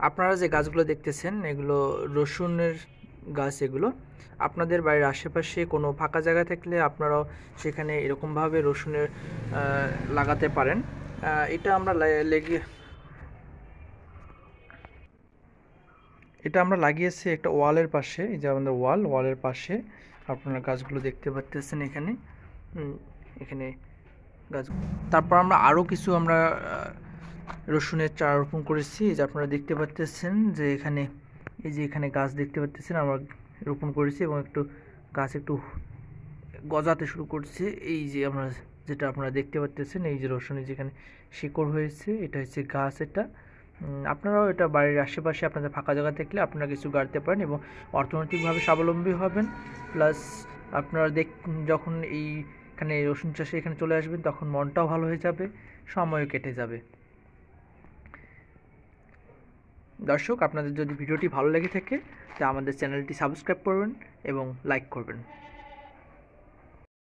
আপনারা যে গাছগুলো দেখতেছেন এগুলো রসুনের গাছ। এগুলো আপনাদের বাড়ির আশেপাশে কোনো ফাঁকা জায়গা থাকলে আপনারাও সেখানে এরকমভাবে রসুনের লাগাতে পারেন। এটা আমরা লাগিয়েছি একটা ওয়ালের পাশে। এই যে আমাদের ওয়ালের পাশে আপনারা গাছগুলো দেখতে পাচ্ছেন এখানে। এখানে গাছ। তারপর আমরা আরও কিছু রসুনের চারা রোপণ করেছি। এই যে আপনারা দেখতে পাচ্ছেন যে এখানে এই যে এখানে গাছ দেখতে পাচ্ছেন আমরা রোপণ করেছি এবং গাছ একটু গজাতে শুরু করছে। এই যে যেটা আপনারা দেখতে পাচ্ছেন এই যে রসুনের যেখানে শিকড় হয়েছে এটা হচ্ছে গাছ। এটা আপনারাও এটা বাড়ির আশেপাশে আপনাদের ফাঁকা জায়গা থাকলে আপনারা কিছু গাড়তে পারেন এবং অর্থনৈতিকভাবে স্বাবলম্বী হবেন। প্লাস আপনারা যখন এইখানে রসুন চাষে এখানে চলে আসবেন তখন মনটাও ভালো হয়ে যাবে, সময়ও কেটে যাবে। দর্শক, আপনাদের যদি ভিডিওটি ভালো লেগে থাকে তা আমাদের চ্যানেলটি সাবস্ক্রাইব করবেন এবং লাইক করবেন।